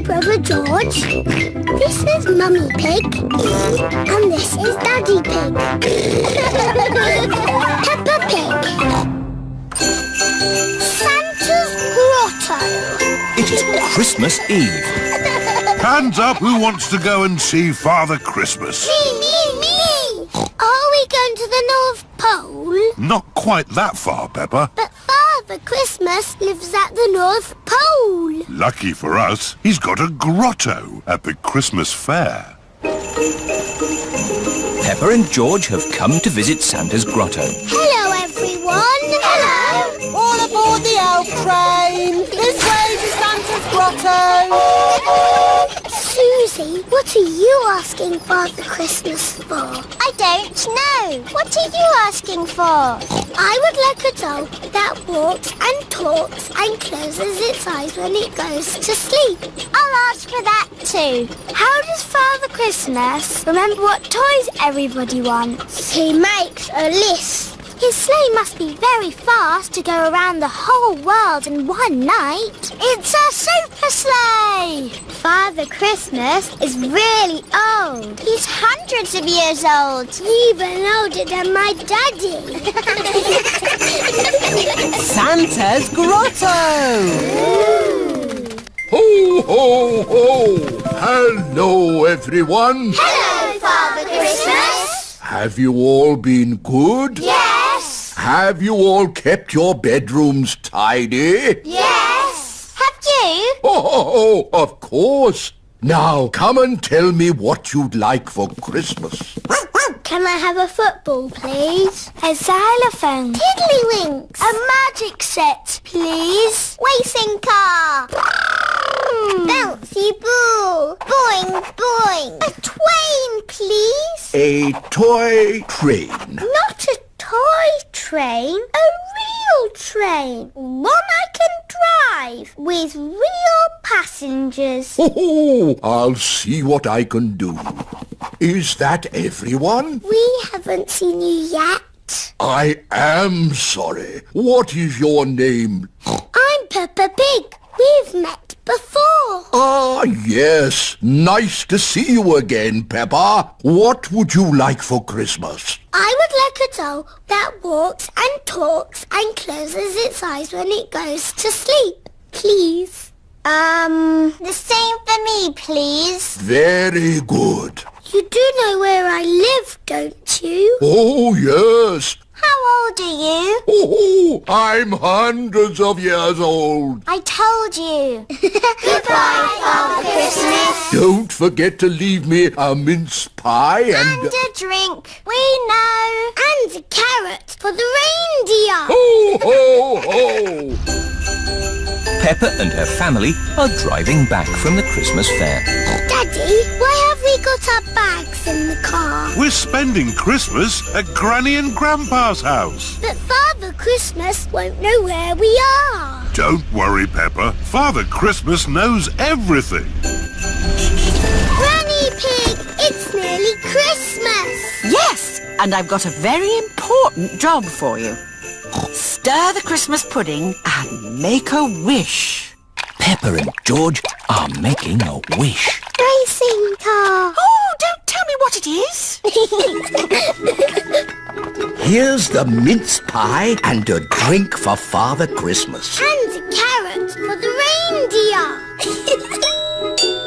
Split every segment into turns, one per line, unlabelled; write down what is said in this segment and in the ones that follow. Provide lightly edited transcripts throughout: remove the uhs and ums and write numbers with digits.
Brother George. This is Mummy Pig. And this is Daddy Pig. Peppa Pig. Santa's Grotto.
It is Christmas Eve.
Hands up who wants to go and see Father Christmas.
Me! Are we going to the North Pole?
Not quite that far, Peppa.
But Father Christmas lives at the North Pole.
Lucky for us, he's got a grotto at the Christmas fair.
Peppa and George have come to visit Santa's grotto.
Hello, everyone. Hello.
All aboard the elf train. This way to Santa's grotto.
Susie, what are you asking Father Christmas for? I don't know. What are you asking for? I would like a doll that walks and talks and closes its eyes when it goes to sleep. I'll ask for that too. How does Father Christmas remember what toys everybody wants? He makes a list. His sleigh must be very fast to go around the whole world in one night. It's a super sleigh! Father Christmas is really old. He's hundreds of years old. Even older than my daddy.
Santa's grotto.
Ho, ho, ho! Hello, everyone.
Hello, Father Christmas.
Have you all been good?
Yes.
Have you all kept your bedrooms tidy?
Yes. Have you?
Oh, of course. Now, come and tell me what you'd like for Christmas.
Can I have a football, please? A xylophone. Tiddlywinks. A magic set, please. Racing car. Bouncy ball. Boing, boing. A twain, please.
A toy train.
Not a toy train. A real train. One I can drive with real passengers.
Oh, I'll see what I can do. Is that everyone?
We haven't seen you yet.
I am sorry. What is your name?
I'm Peppa Pig. We've met before.
Ah, yes. Nice to see you again, Peppa. What would you like for Christmas?
I would like a doll that walks and talks and closes its eyes when it goes to sleep, please. The same for me, please.
Very good.
You do know where I live, don't you?
Oh, yes.
How old are you?
Oh, I'm hundreds of years old.
I told you. Goodbye, Father Christmas.
Don't forget to leave me a mince pie
And a drink. We know. And a carrot for the reindeer.
Ho, ho, ho!
Peppa and her family are driving back from the Christmas fair.
Daddy, why have we got our bags in the car?
We're spending Christmas at Granny and Grandpa's house.
But Father Christmas won't know where we are.
Don't worry, Peppa. Father Christmas knows everything.
Granny Pig, it's nearly Christmas.
Yes, and I've got a very important job for you. Stir the Christmas pudding and make a wish.
Peppa and George are making a wish.
Racing car.
Oh, don't tell me what it is.
Here's the mince pie and a drink for Father Christmas.
And a carrot for the reindeer.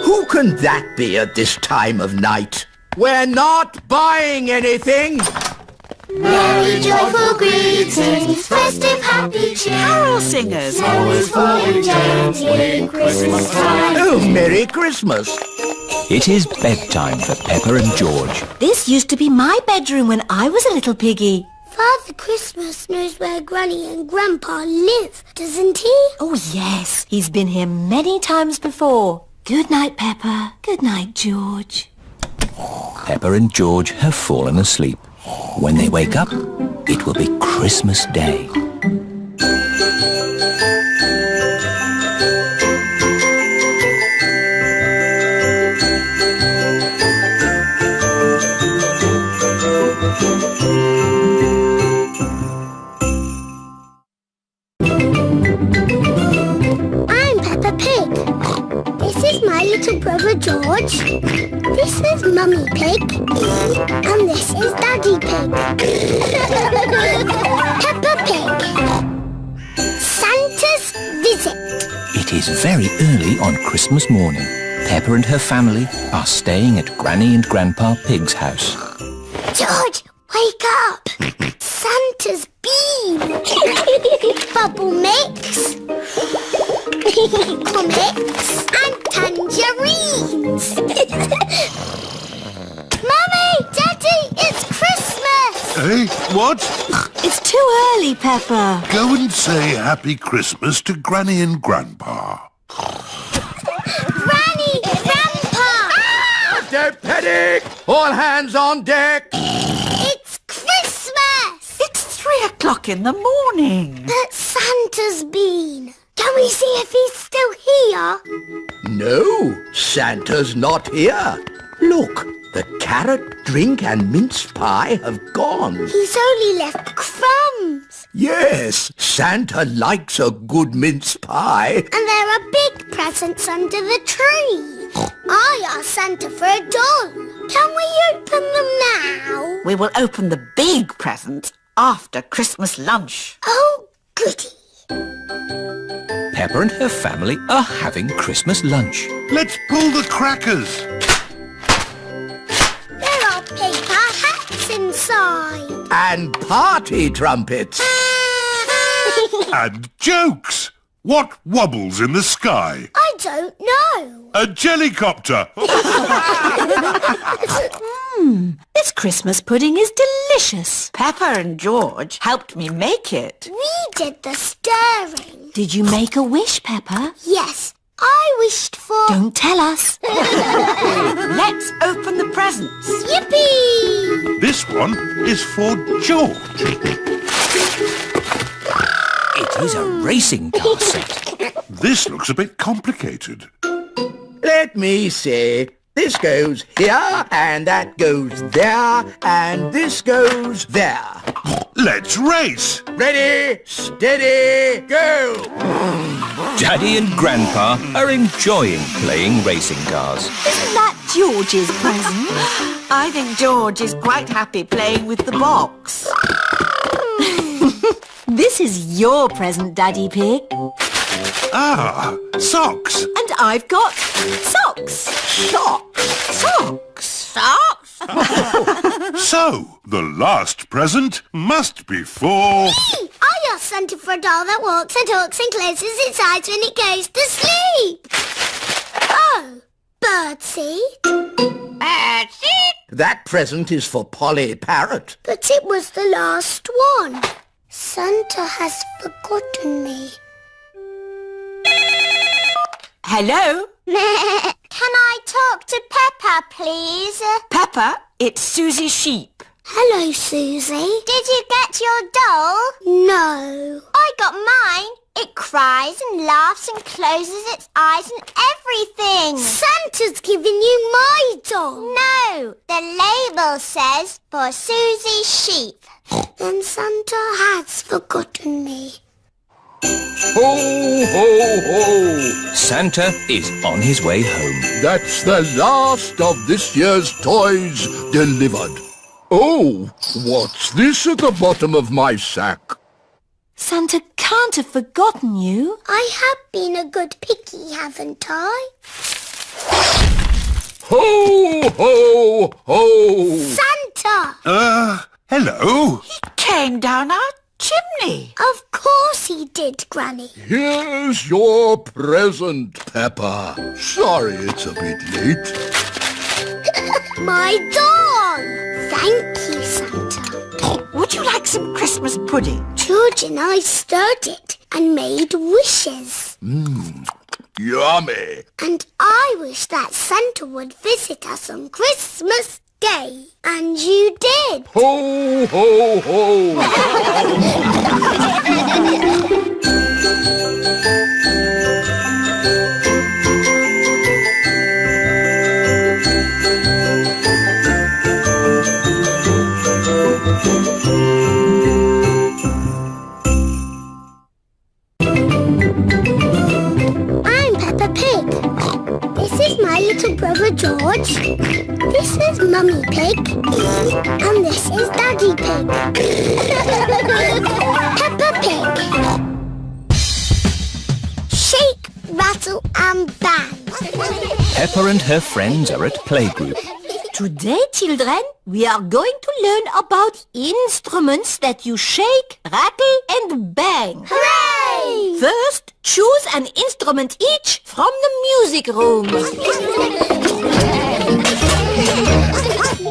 Who can that be at this time of night? We're not buying anything.
Merry joyful greetings, festive happy cheer.
Carol singers.
Always falling gently, Christmas time.
Oh, Merry Christmas.
It is bedtime for Peppa and George.
This used to be my bedroom when I was a little piggy.
Father Christmas knows where Granny and Grandpa live, doesn't he?
Oh, yes. He's been here many times before. Good night, Peppa. Good night, George.
Peppa and George have fallen asleep. When they wake up, it will be Christmas Day.
I'm Peppa Pig. This is my Brother George. This is Mummy Pig. And this is Daddy Pig. Peppa Pig. Santa's visit.
It is very early on Christmas morning. Peppa and her family are staying at Granny and Grandpa Pig's house.
George, wake up. Santa's been. Bubble mix. Comics and tangerines. Mummy, Daddy, it's Christmas.
Eh? What?
It's too early, Peppa.
Go and say Happy Christmas to Granny and Grandpa.
Granny, Grandpa.
Don't panic! All hands on deck!
It's Christmas.
It's 3 o'clock in the morning.
But Santa's been. Can we see if he's still here?
No, Santa's not here. Look, the carrot, drink and mince pie have gone.
He's only left crumbs.
Yes, Santa likes a good mince pie.
And there are big presents under the tree. I asked Santa for a doll. Can we open them now?
We will open the big presents after Christmas lunch.
Oh, goody.
Peppa and her family are having Christmas lunch.
Let's pull the crackers.
There are paper hats inside.
And party trumpets.
And jokes. What wobbles in the sky?
I don't know.
A jellycopter.
This Christmas pudding is delicious.
Peppa and George helped me make it.
We did the stirring.
Did you make a wish, Peppa?
Yes, I wished for...
Don't tell us.
Let's open the presents.
Yippee!
This one is for George.
It is a racing car set.
This looks a bit complicated.
Let me see. This goes here, and that goes there, and this goes there.
Let's race.
Ready, steady, go!
Daddy and Grandpa are enjoying playing racing cars.
Isn't that George's present?
I think George is quite happy playing with the box.
This is your present, Daddy Pig.
Ah, socks.
And I've got socks.
Socks!
Socks. Socks?
So, the last present must be for...
I asked Santa for a doll that walks and talks and closes its eyes when it goes to sleep. Oh, birdseed. Birdseed?
That present is for Polly Parrot.
But it was the last one. Santa has forgotten me.
Hello?
Can I talk to Peppa, please?
Peppa, it's Susie Sheep.
Hello, Susie. Did you get your doll? No. I got mine. It cries and laughs and closes its eyes and everything. Santa's given you my doll. No, the label says for Susie Sheep. Then Santa has forgotten me.
Ho, ho, ho!
Santa is on his way home.
That's the last of this year's toys delivered. Oh, what's this at the bottom of my sack?
Santa can't have forgotten you.
I have been a good piggy, haven't I?
Ho, ho, ho!
Santa!
Hello.
Came down our chimney.
Of course he did, Granny.
Here's your present, Peppa. Sorry it's a bit late.
My doll! Thank you, Santa.
Would you like some Christmas pudding?
George and I stirred it and made wishes.
Yummy!
And I wish that Santa would visit us on Christmas Day. And you did.
Ho, ho, ho!
I'm Peppa Pig. This is my little Brother George. This is Mummy Pig. And this is Daddy Pig. Peppa Pig. Shake, rattle and bang.
Peppa and her friends are at playgroup.
Today, children, we are going to learn about instruments that you shake, rattle and bang.
Hooray!
First, choose an instrument each from the music room.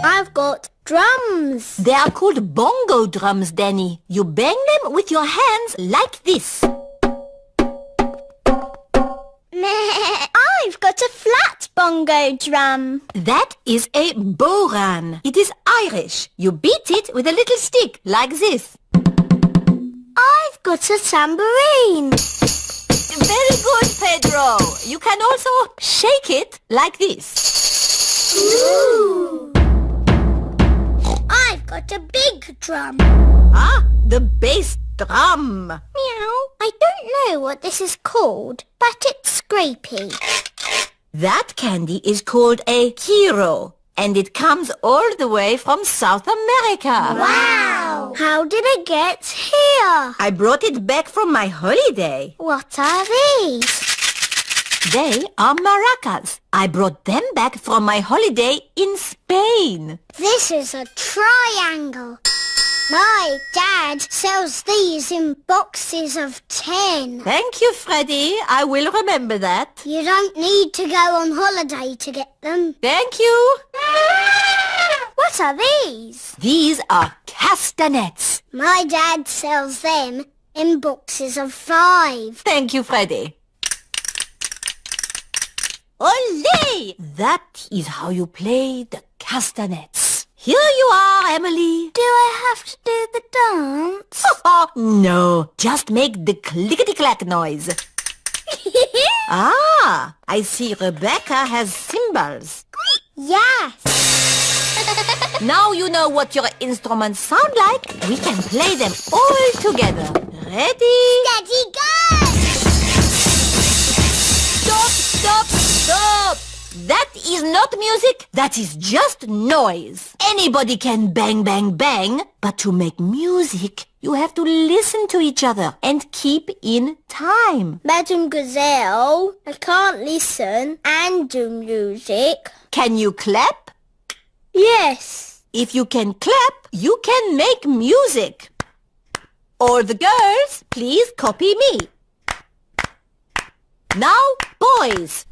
I've got drums.
They are called bongo drums, Danny. You bang them with your hands like this.
I've got a flat bongo drum.
That is a boran. It is Irish. You beat it with a little stick like this.
I've got a tambourine.
Very good, Pedro. You can also shake it like this.
Ooh. I've got a big drum.
Ah, the bass drum.
Meow. I don't know what this is called, but it's scrapey.
That candy is called a hero, and it comes all the way from South America.
Wow! How did it get here?
I brought it back from my holiday.
What are these?
They are maracas. I brought them back from my holiday in Spain.
This is a triangle. My dad sells these in boxes of 10.
Thank you, Freddie. I will remember that.
You don't need to go on holiday to get them.
Thank you.
What are these?
These are castanets.
My dad sells them in boxes of 5.
Thank you, Freddie. Ole! That is how you play the castanets. Here you are, Emily.
Do I have to do the dance?
No, just make the clickety-clack noise. Ah, I see Rebecca has cymbals.
Yes.
Now you know what your instruments sound like. We can play them all together. Ready?
Steady, go!
Stop, stop, stop! That is not music, that is just noise. Anybody can bang, bang, bang, but to make music, you have to listen to each other and keep in time.
Madam Gazelle, I can't listen and do music.
Can you clap?
Yes.
If you can clap, you can make music. Or the girls, please copy me. Now, boys.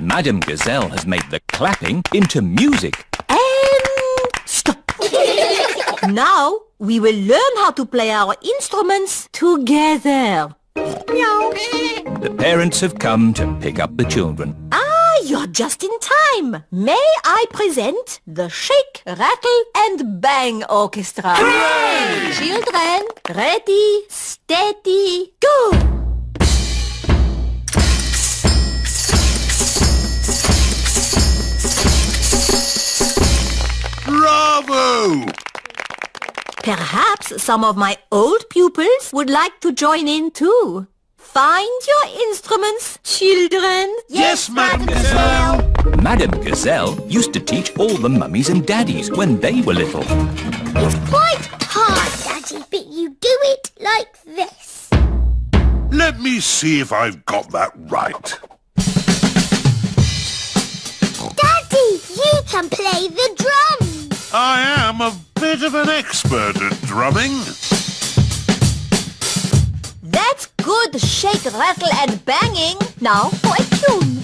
Madam Gazelle has made the clapping into music.
And stop. Now we will learn how to play our instruments together. Meow.
The parents have come to pick up the children.
Ah, you're just in time. May I present the Shake, Rattle and Bang Orchestra. Hooray! Children, ready, steady, go!
Bravo!
Perhaps some of my old pupils would like to join in too. Find your instruments, children.
Yes, Madam Gazelle.
Madam Gazelle used to teach all the mummies and daddies when they were little.
It's quite hard, Daddy, but you do it like this.
Let me see if I've got that right.
Daddy, you can play the drums.
I am a bit of an expert at drumming.
That's good shake, rattle and banging. Now for a tune.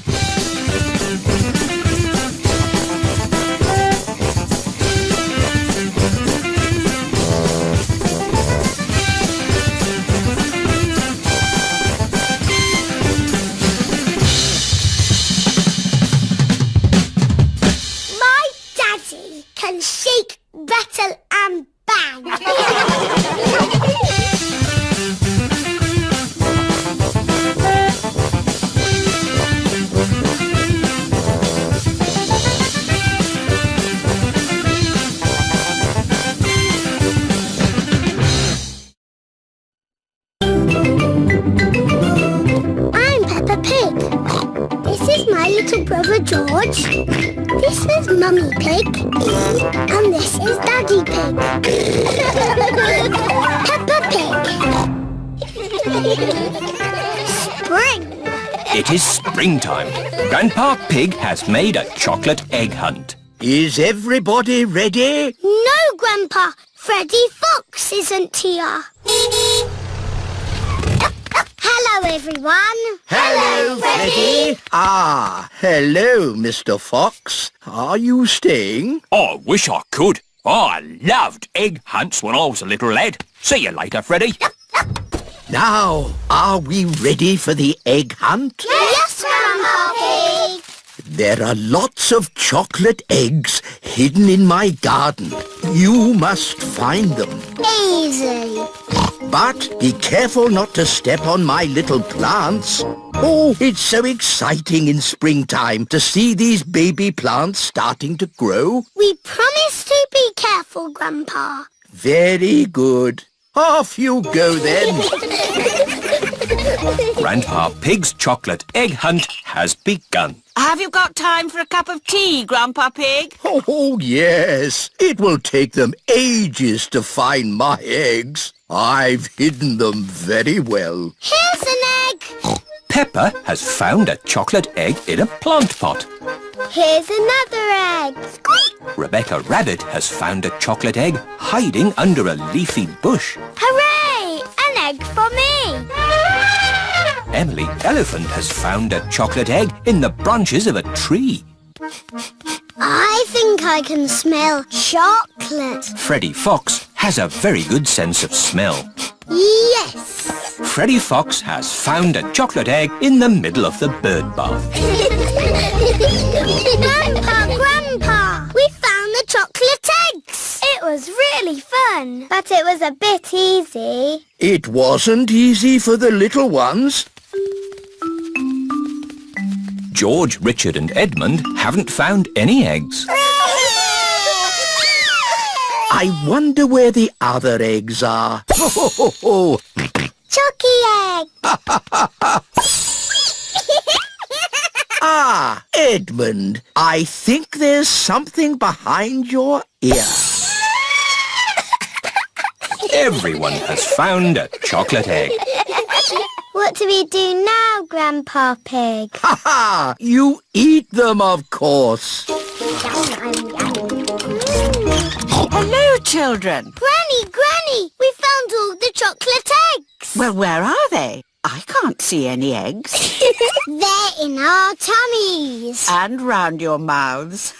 My daddy can shake, rattle and bang. Grandpa George. This is Mummy Pig. And this is Daddy Pig. Peppa Pig. Spring.
It is springtime. Grandpa Pig has made a chocolate egg hunt.
Is everybody ready?
No, Grandpa. Freddy Fox isn't here. Hello, everyone.
Hello, Freddy. Ah, hello, Mr. Fox. Are you staying?
I wish I could. I loved egg hunts when I was a little lad. See you later, Freddy.
Now, are we ready for the egg hunt?
Yes, Grandpa Pig.
There are lots of chocolate eggs hidden in my garden. You must find them.
Easy.
But be careful not to step on my little plants. Oh, it's so exciting in springtime to see these baby plants starting to grow.
We promise to be careful, Grandpa.
Very good. Off you go then.
Grandpa Pig's chocolate egg hunt has begun.
Have you got time for a cup of tea, Grandpa Pig?
Oh, yes. It will take them ages to find my eggs. I've hidden them very well.
Here's an egg.
Peppa has found a chocolate egg in a plant pot.
Here's another egg. Squeak.
Rebecca Rabbit has found a chocolate egg hiding under a leafy bush.
Hooray! An egg for me.
Emily Elephant has found a chocolate egg in the branches of a tree.
I think I can smell chocolate.
Freddy Fox has a very good sense of smell.
Yes.
Freddy Fox has found a chocolate egg in the middle of the bird bath.
Grandpa, we found the chocolate eggs. It was really fun, but it was a bit easy.
It wasn't easy for the little ones.
George, Richard and Edmund haven't found any eggs.
I wonder where the other eggs are.
Chucky egg.
Ah, Edmund, I think there's something behind your ear.
Everyone has found a chocolate egg.
What do we do now, Grandpa Pig?
Ha ha! You eat them, of course.
Hello, children.
Granny, we found all the chocolate eggs.
Well, where are they? I can't see any eggs.
They're in our tummies.
And round your mouths.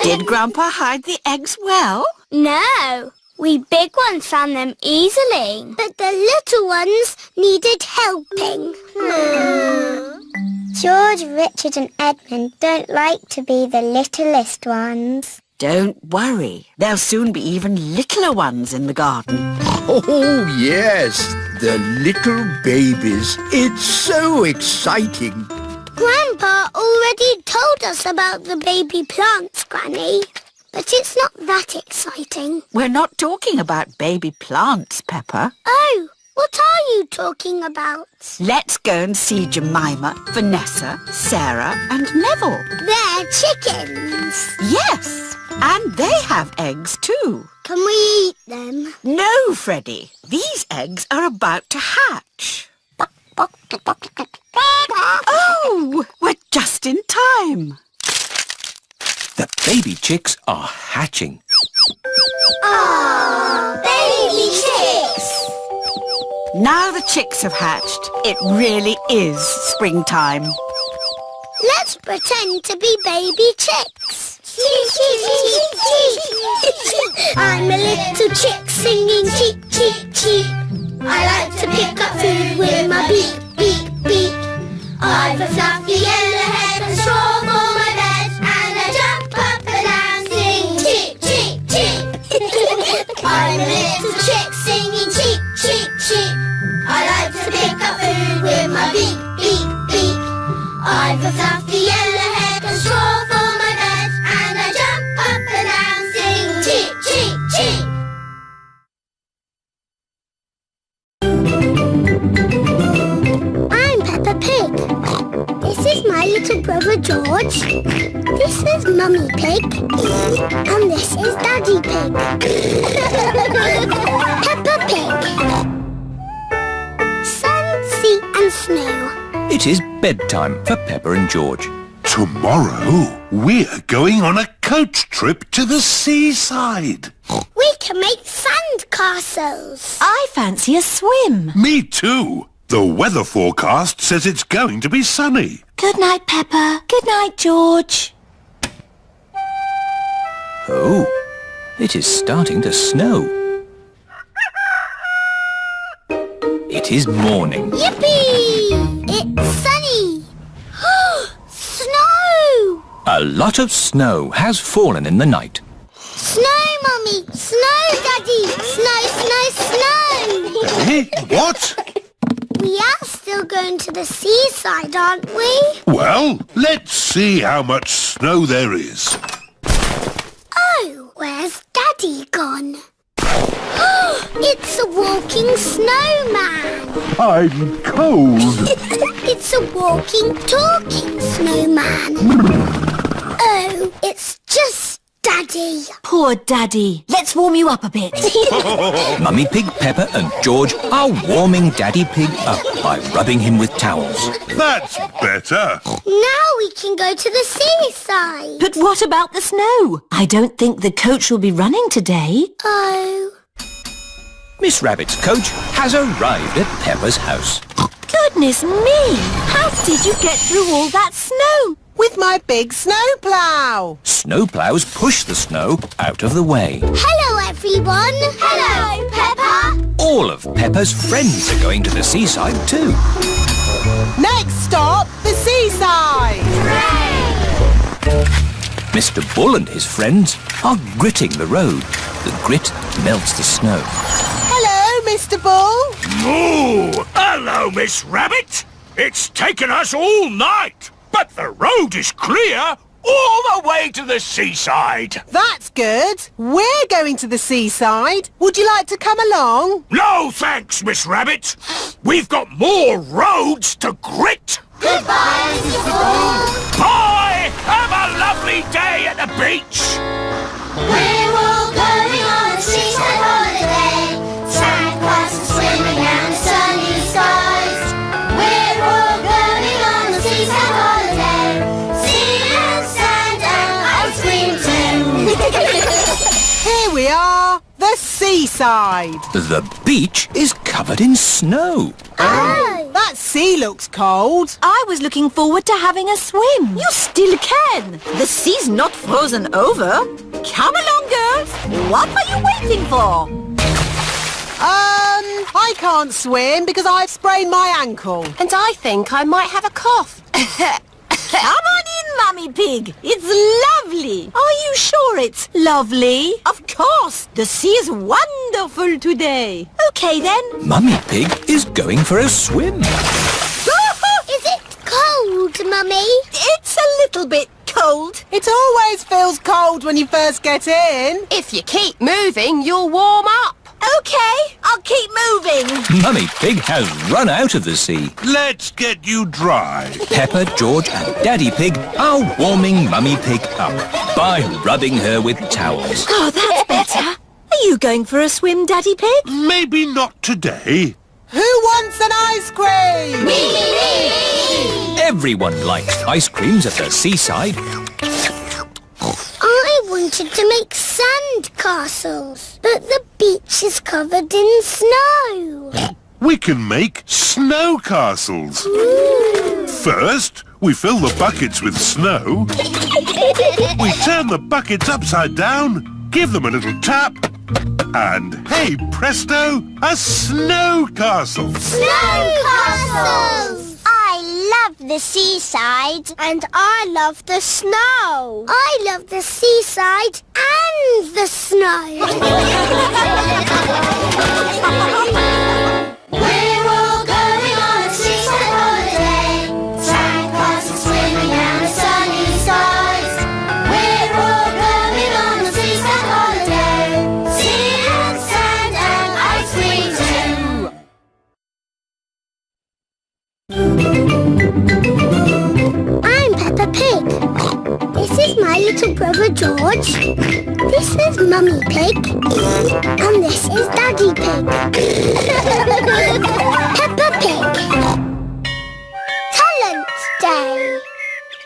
Did Grandpa hide the eggs well?
No, we big ones found them easily. But the little ones needed helping. George, Richard and Edmund don't like to be the littlest ones.
Don't worry. There'll soon be even littler ones in the garden.
Oh, yes, the little babies. It's so exciting.
Grandpa already told us about the baby plants, Granny. But it's not that exciting.
We're not talking about baby plants, Peppa.
Oh, what are you talking about?
Let's go and see Jemima, Vanessa, Sarah and Neville.
They're chickens.
Yes, and they have eggs too.
Can we eat them?
No, Freddy. These eggs are about to hatch. Oh, we're just in time.
The baby chicks are hatching.
Oh, baby chicks!
Now the chicks have hatched, it really is springtime.
Let's pretend to be baby chicks. Cheep, cheep, cheep, cheep. I'm a little chick singing cheep, cheep, cheep. I like to pick up food with my beak, beak, beak. I've a fluffy yellow head and straw for my bed, and I jump up and down singing cheep, cheep, cheep. I'm a little chick singing cheep, cheep, cheep. I like to pick up food with my beak, beak, beak. I've a fluffy yellow head and straw for my bed, and I jump up and down singing cheep, cheep, cheep. I'm Peppa Pig. George. This is Mummy Pig. And this is Daddy Pig. Peppa Pig. Sun, sea and snow.
It is bedtime for Peppa and George.
Tomorrow, we're going on a coach trip to the seaside.
We can make sand castles.
I fancy a swim.
Me too. The weather forecast says it's going to be sunny.
Good night, Peppa. Good night, George.
Oh, it is starting to snow. It is morning.
Yippee! It's sunny. Snow!
A lot of snow has fallen in the night.
Snow, Mummy! Snow, Daddy! Snow, snow, snow!
Eh? What?
We are still going to the seaside, aren't we?
Well, let's see how much snow there is.
Oh, where's Daddy gone? It's a walking snowman.
I'm cold.
It's a walking, talking snowman. Oh, it's just Daddy.
Poor Daddy. Let's warm you up a bit.
Mummy Pig, Peppa and George are warming Daddy Pig up by rubbing him with towels.
That's better.
Now we can go to the seaside.
But what about the snow? I don't think the coach will be running today.
Oh.
Miss Rabbit's coach has arrived at Peppa's house.
Goodness me! How did you get through all that snow?
With my big snowplow.
Snowplows push the snow out of the way.
Hello, everyone. Hello, Peppa.
All of Peppa's friends are going to the seaside too.
Next stop, the seaside.
Mr. Bull and his friends are gritting the road. The grit melts the snow.
Hello, Mr. Bull.
Moo! Hello, Miss Rabbit. It's taken us all night, but the road is clear all the way to the seaside.
That's good. We're going to the seaside. Would you like to come along?
No, thanks, Miss Rabbit. We've got more roads to grit.
Goodbye, Mr. Bull.
Bye! Have a lovely day at the beach.
We're all going on a seaside holiday. Sand castles swimming and sunny skies. We're all going on a seaside holiday. Sea and sand and ice cream too.
Here we are, the seaside.
The beach is covered in snow.
Oh.
That sea looks cold.
I was looking forward to having a swim. You still can. The sea's not frozen over. Come along, girls. What are you waiting for?
I can't swim because I've sprained my ankle.
And I think I might have a cough. Come on in, Mummy Pig. It's lovely. Are you sure it's lovely? Of course. The sea is wonderful today. Okay, then.
Mummy Pig is going for a swim.
Is it cold, Mummy?
It's a little bit cold.
It always feels cold when you first get in.
If you keep moving, you'll warm up. Okay, I'll keep moving.
Mummy Pig has run out of the sea.
Let's get you dry.
Peppa, George and Daddy Pig are warming Mummy Pig up by rubbing her with towels.
Oh, that's better. Are you going for a swim, Daddy Pig?
Maybe not today.
Who wants an ice cream?
Everyone likes ice creams at the seaside.
I wanted to make sand castles, but the beach is covered in snow.
We can make snow castles. First, we fill the buckets with snow. We turn the buckets upside down, give them a little tap, and hey presto, a snow castle.
Snow castles! I love the seaside. And I love the snow. I love the seaside and the snow. We're all going on a seaside holiday. Sand castles swimming and sunny skies. We're all going on a seaside holiday. Sea and sand and ice cream too. I'm Peppa Pig. George. This is Mummy Pig. And this is Daddy Pig. Peppa Pig. Talent Day.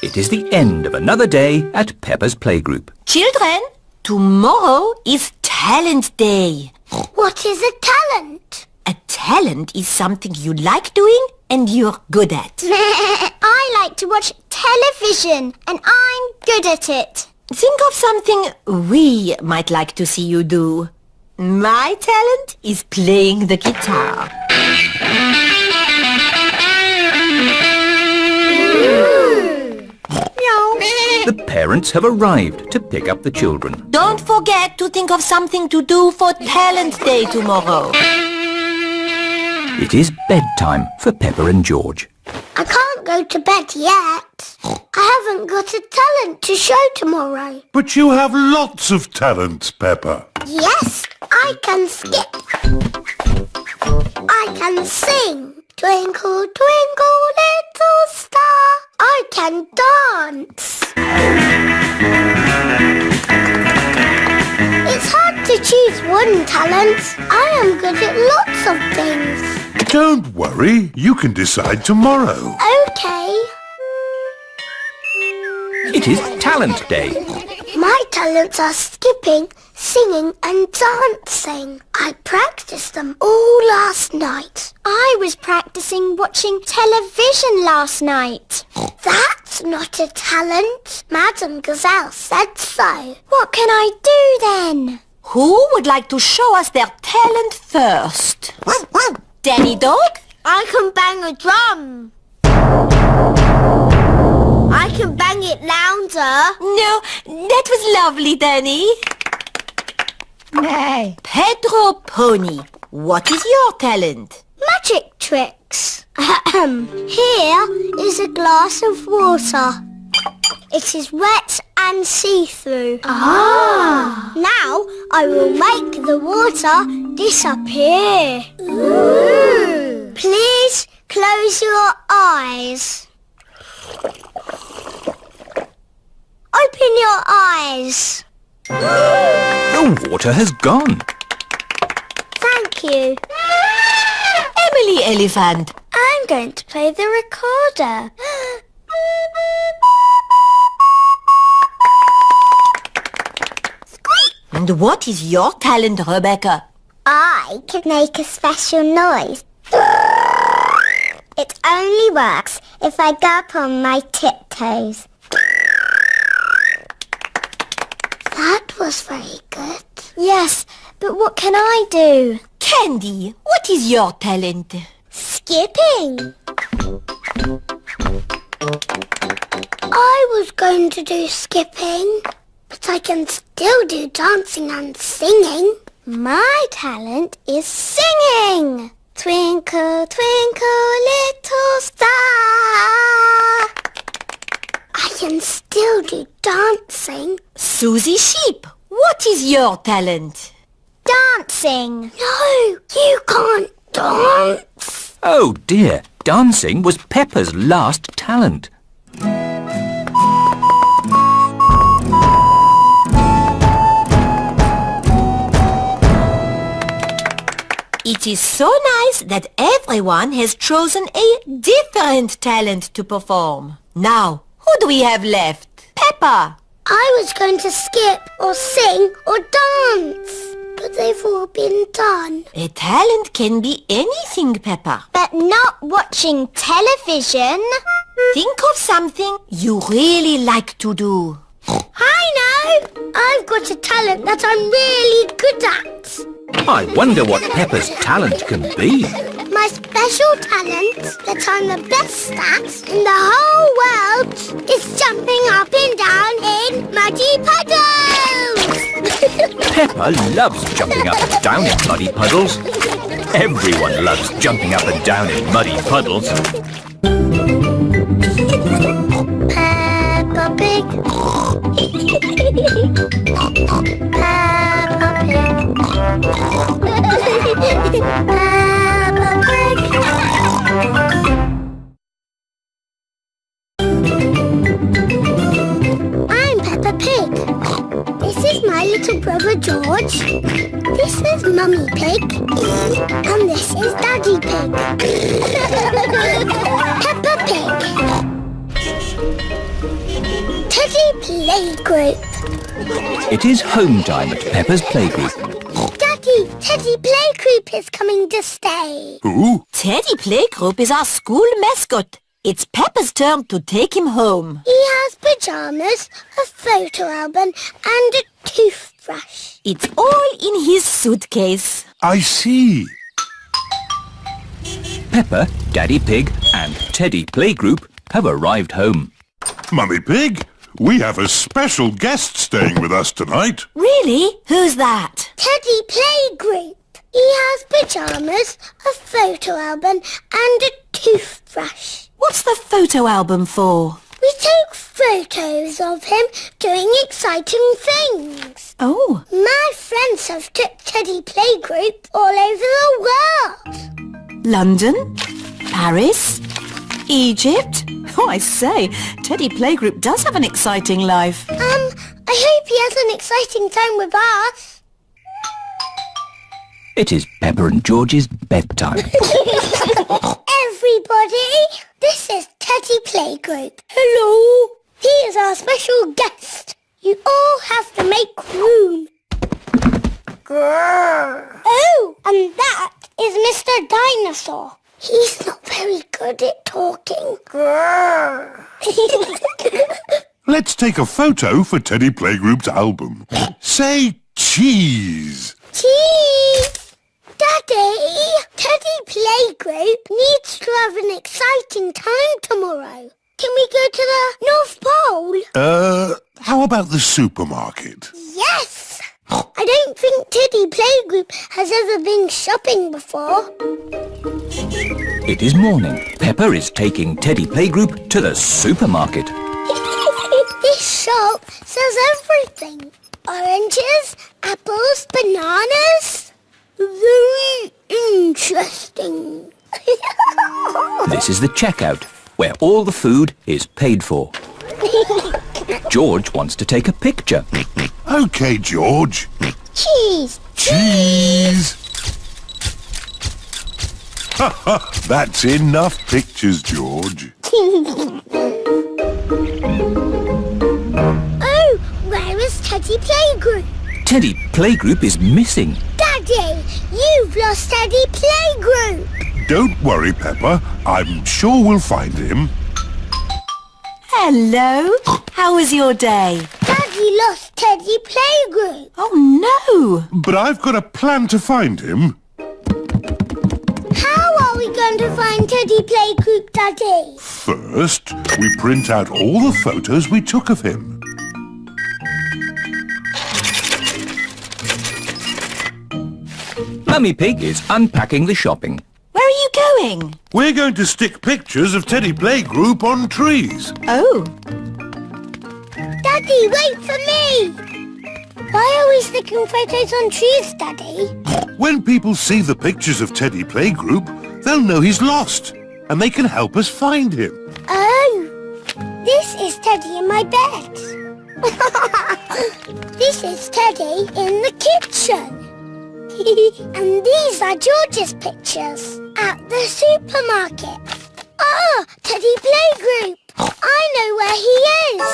It is the end of another day at Peppa's playgroup.
Children, tomorrow is Talent Day.
What is a talent?
A talent is something you like doing and you're good at.
I like to watch television and I'm good at it.
Think of something we might like to see you do. My talent is playing the guitar.
The parents have arrived to pick up the children.
Don't forget to think of something to do for Talent Day tomorrow.
It is bedtime for Peppa and George.
I can't go to bed yet. I haven't got a talent to show tomorrow.
But you have lots of talent, Peppa.
Yes, I can skip. I can sing. Twinkle, twinkle, little star. I can dance. It's hard to choose one talent. I am good at lots of things.
Don't worry, you can decide tomorrow.
Okay.
It is Talent Day.
My talents are skipping, singing and dancing. I practiced them all last night. I was practicing watching television last night. That's not a talent. Madame Gazelle said so. What can I do then?
Who would like to show us their talent first? Danny Dog?
I can bang a drum. I can bang it louder.
No, that was lovely, Danny.
Nay.
Pedro Pony, what is your talent?
Magic tricks. Here is a glass of water. It is wet and see-through.
Ah.
Now I will make the water disappear. Ooh. Please close your eyes. Open your eyes.
The water has gone.
Thank you.
Emily Elephant.
I'm going to play the recorder.
And what is your talent, Rebecca?
I can make a special noise. It only works if I go up on my tiptoes. That was very good. Yes, but what can I do?
Candy, what is your talent?
Skipping. I was going to do skipping, but I can still do dancing and singing. My talent is singing. Twinkle, twinkle, little star. I can still do dancing.
Susie Sheep, what is your talent?
Dancing. No, you can't dance.
Oh dear, dancing was Peppa's last talent.
It is so nice that everyone has chosen a different talent to perform. Now, who do we have left? Peppa.
I was going to skip or sing or dance, but they've all been done.
A talent can be anything, Peppa.
But not watching television.
Think of something you really like to do.
I know! I've got a talent that I'm really good at.
I wonder what Peppa's talent can be.
My special talent that I'm the best at in the whole world is jumping up and down in muddy puddles!
Peppa loves jumping up and down in muddy puddles. Everyone loves jumping up and down in muddy puddles.
Peppa Pig. Peppa Pig. Peppa Pig. I'm Peppa Pig. George. This is Mummy Pig. And this is Daddy Pig. Peppa Pig. Teddy Playgroup.
It is home time at Peppa's playgroup.
Daddy, Teddy Playgroup is coming to stay.
Who?
Teddy Playgroup is our school mascot. It's Peppa's turn to take him home.
He has pyjamas, a photo album and a toothbrush.
It's all in his suitcase.
I see.
Peppa, Daddy Pig and Teddy Playgroup have arrived home.
Mummy Pig, we have a special guest staying with us tonight.
Really? Who's that?
Teddy Playgroup. He has pyjamas, a photo album and a toothbrush.
What's the photo album for?
We take photos of him doing exciting things.
Oh.
My friends have took Teddy Playgroup all over the world.
London? Paris? Egypt? Oh, I say, Teddy Playgroup does have an exciting life.
I hope he has an exciting time with us.
It is Peppa and George's bedtime.
Everybody, this is Teddy Playgroup. Hello. He is our special guest. You all have to make room. Grrr. Oh, and that is Mr. Dinosaur. He's not very good at talking. Grrr.
Let's take a photo for Teddy Playgroup's album. Say cheese.
Cheese! Daddy, Teddy Playgroup needs to have an exciting time tomorrow. Can we go to the North Pole?
How about the supermarket?
Yes! I don't think Teddy Playgroup has ever been shopping before.
It is morning. Peppa is taking Teddy Playgroup to the supermarket.
This shop sells everything. Oranges, apples, bananas. Very interesting.
This is the checkout, where all the food is paid for. George wants to take a picture.
OK, George.
Cheese.
Cheese! Ha ha! That's enough pictures, George.
Oh, where is Teddy Playgroup?
Teddy Playgroup is missing.
Daddy, you've lost Teddy Playgroup.
Don't worry, Peppa. I'm sure we'll find him.
Hello. How was your day?
Daddy lost Teddy Playgroup.
Oh, no.
But I've got a plan to find him.
How are we going to find Teddy Playgroup, Daddy?
First, we print out all the photos we took of him.
Mummy Pig is unpacking the shopping.
Where are you going?
We're going to stick pictures of Teddy Playgroup on trees.
Oh.
Daddy, wait for me! Why are we sticking photos on trees, Daddy?
When people see the pictures of Teddy Playgroup, they'll know he's lost, and they can help us find him.
Oh, this is Teddy in my bed. This is Teddy in the kitchen. And these are George's pictures at the supermarket. Ah, Teddy Playgroup. I know where he is.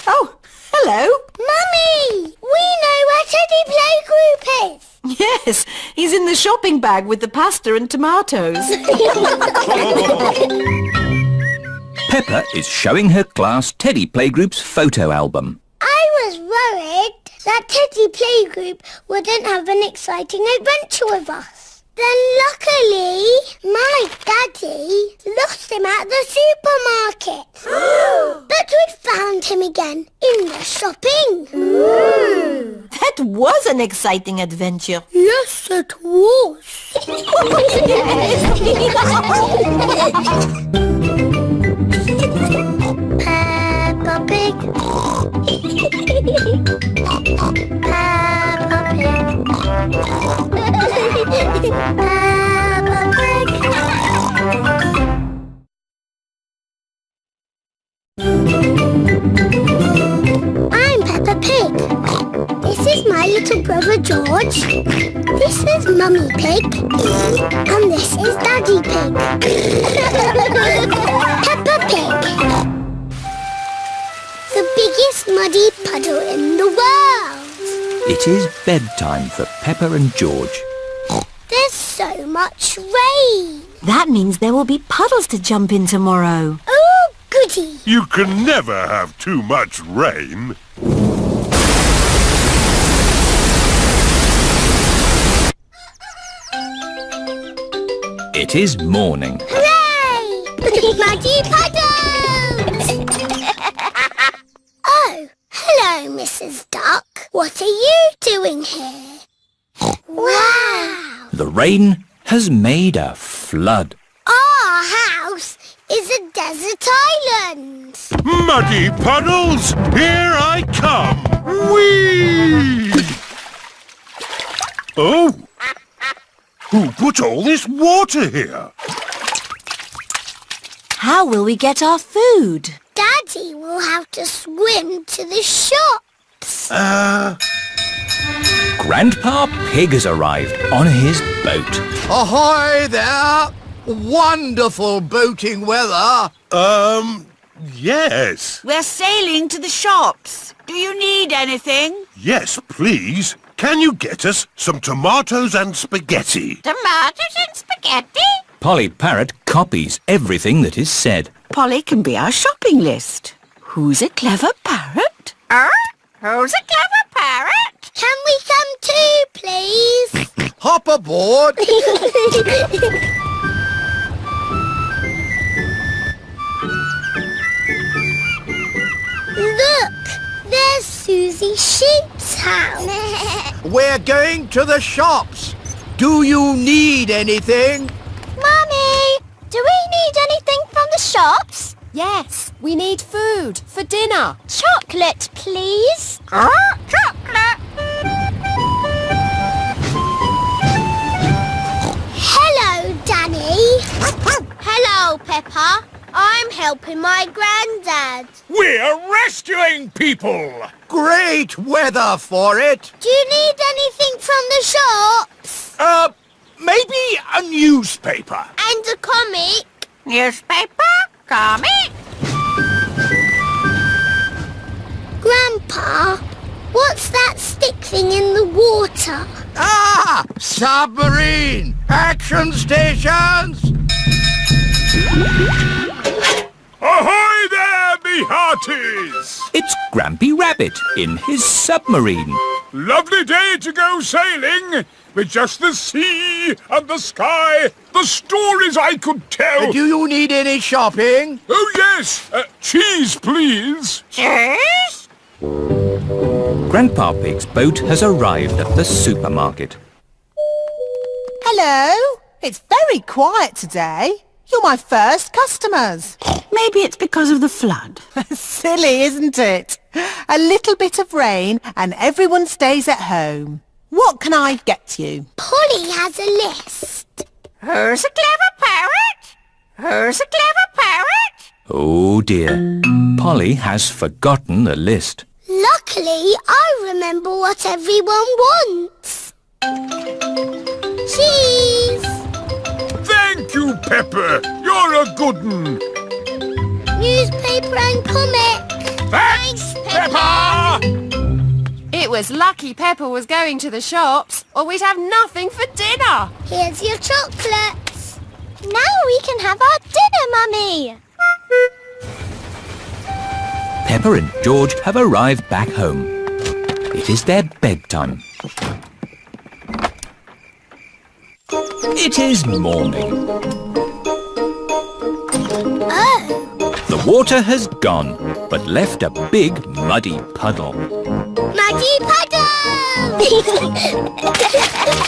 Oh, hello.
Mummy, we know where Teddy Playgroup is.
Yes, he's in the shopping bag with the pasta and tomatoes.
Peppa is showing her class Teddy Playgroup's photo album.
I was worried that Teddy Playgroup wouldn't have an exciting adventure with us. Then luckily, my daddy lost him at the supermarket. But we found him again in the shopping.
That was an exciting adventure.
Yes, it was. Peppa Pig. Peppa Pig. Peppa Pig. I'm Peppa Pig. This is my little brother George. This is Mummy Pig. And this is Daddy Pig. Peppa Pig. The biggest muddy puddle in the world.
It is bedtime for Peppa and George.
There's so much rain.
That means there will be puddles to jump in tomorrow.
Oh, goody.
You can never have too much rain.
It is morning.
Hooray! Muddy puddles! Oh, hello, Mrs. Duck. What are you doing here? Wow!
The rain has made a flood.
Our house is a desert island.
Muddy puddles, here I come. Whee! Oh! Who put all this water here?
How will we get our food?
Daddy will have to swim to the shops.
Grandpa Pig has arrived on his boat.
Ahoy there! Wonderful boating weather.
Yes.
We're sailing to the shops. Do you need anything?
Yes, please. Can you get us some tomatoes and spaghetti?
Tomatoes and spaghetti?
Polly Parrot copies everything that is said.
Polly can be our shopping list. Who's a clever parrot? Who's a clever parrot?
Can we come too, please?
Hop aboard.
Look, there's Susie Sheep's house.
We're going to the shops. Do you need anything?
Mummy, do we need anything from the shops?
Yes, we need food for dinner.
Chocolate, please.
Chocolate!
Hello, Danny. Hello, Peppa. I'm helping my granddad.
We're rescuing people!
Great weather for it.
Do you need anything from the shops?
Maybe a newspaper.
And a comic?
Newspaper? Comic?
Grandpa, what's that stick thing in the water?
Ah! Submarine! Action stations!
Ahoy there, me hearties!
It's Grampy Rabbit in his submarine.
Lovely day to go sailing, with just the sea and the sky, the stories I could tell.
Do you need any shopping?
Oh, yes, cheese, please.
Cheese?
Grandpa Pig's boat has arrived at the supermarket.
Hello. It's very quiet today. You're my first customers.
Maybe it's because of the flood.
Silly, isn't it? A little bit of rain and everyone stays at home. What can I get you?
Polly has a list.
Who's a clever parrot? Who's a clever parrot?
Oh dear. Polly has forgotten the list.
Luckily, I remember what everyone wants. Cheese!
Thank you, Pepper. You're a good un.
Newspaper and comic.
Thanks, Peppa!
It was lucky Peppa was going to the shops, or we'd have nothing for dinner.
Here's your chocolates. Now we can have our dinner, Mummy.
Peppa and George have arrived back home. It is their bedtime. It is morning.
Oh,
The water has gone, but left a big muddy puddle.
muddy puddle!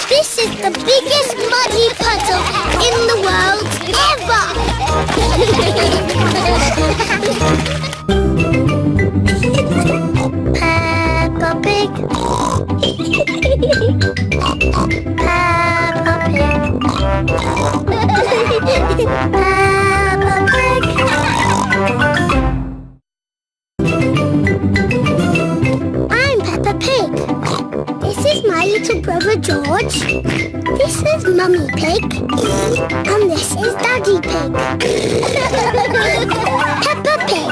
This is the biggest muddy puddle in the world ever! Peppa Pig. Peppa Pig. Peppa Pig. I'm Peppa Pig. my little brother George. This is Mummy Pig. And this is Daddy Pig. Peppa Pig.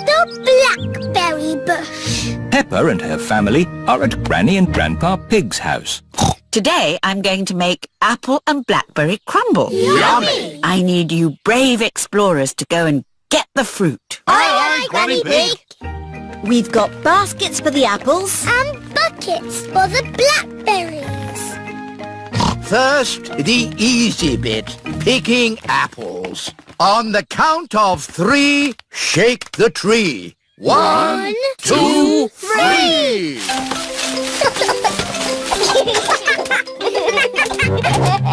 The Blackberry Bush.
Peppa and her family are at Granny and Grandpa Pig's house.
Today I'm going to make apple and blackberry crumble.
Yummy!
I need you brave explorers to go and get the fruit.
Aye, Granny Pig.
We've got baskets for the apples.
And buckets for the blackberries.
First, the easy bit, picking apples. On the count of 3, shake the tree. 1, 2, 3!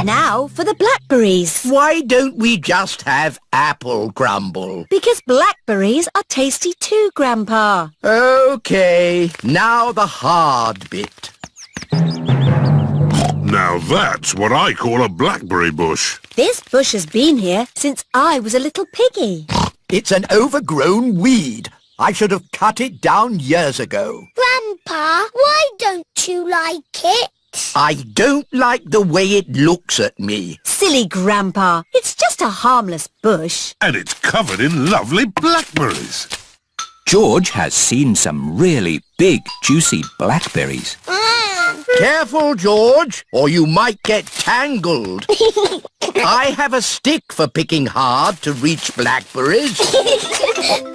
Now for the blackberries.
Why don't we just have apple crumble?
Because blackberries are tasty too, Grandpa.
OK, now the hard bit.
Now that's what I call a blackberry bush.
This bush has been here since I was a little piggy.
It's an overgrown weed. I should have cut it down years ago.
Grandpa, why don't you like it?
I don't like the way it looks at me.
Silly Grandpa, it's just a harmless bush.
And it's covered in lovely blackberries.
George has seen some really big, juicy blackberries.
Careful, George, or you might get tangled. I have a stick for picking hard to reach blackberries.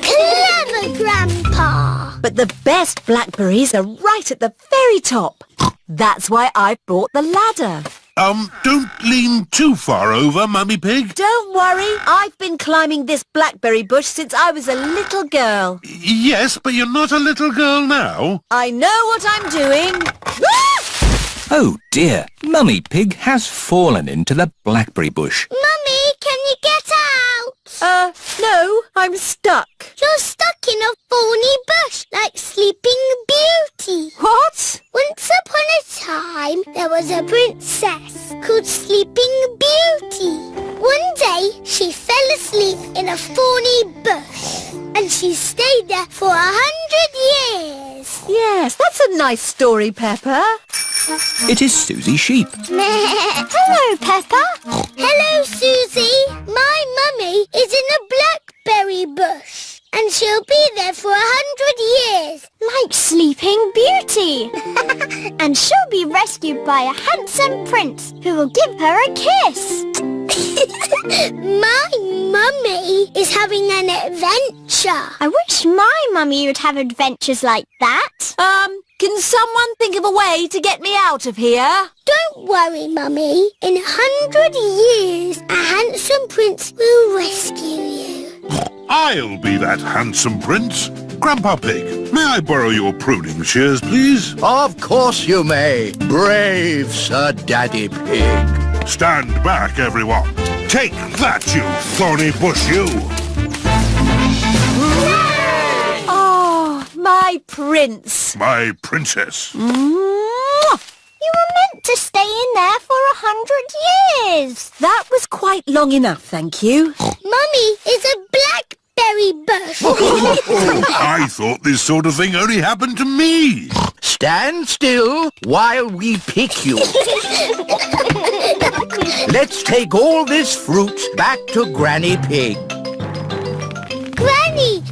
Clever, Grandpa.
But the best blackberries are right at the very top. That's why I brought the ladder.
Don't lean too far over, Mummy Pig.
Don't worry, I've been climbing this blackberry bush since I was a little girl.
Yes, but you're not a little girl now.
I know what I'm doing.
Oh dear, Mummy Pig has fallen into the blackberry bush.
Mummy, can you get out?
No, I'm stuck.
You're stuck in a thorny bush like Sleeping Beauty.
What?
Once upon a time, there was a princess called Sleeping Beauty. One day, she fell asleep in a thorny bush, and she stayed there for 100 years.
Yes, that's a nice story, Peppa.
It is Susie Sheep.
Hello, Peppa. Hello, Susie. My mummy is in a blackberry bush, and she'll be there for 100 years.
Like Sleeping Beauty. And she'll be rescued by a handsome prince who will give her a kiss.
My mummy is having an adventure.
I wish my mummy would have adventures like that.
Can someone think of a way to get me out of here?
Don't worry, Mummy. In 100 years, a handsome prince will rescue you.
I'll be that handsome prince. Grandpa Pig, may I borrow your pruning shears, please?
Of course you may, brave Sir Daddy Pig.
Stand back, everyone. Take that, you thorny bush, you!
Oh, my prince.
My princess.
You were meant to stay in there for 100 years.
That was quite long enough, thank you.
Mummy is a blackberry bush.
I thought this sort of thing only happened to me.
Stand still while we pick you. Let's take all this fruit back to Granny Pig.
Granny,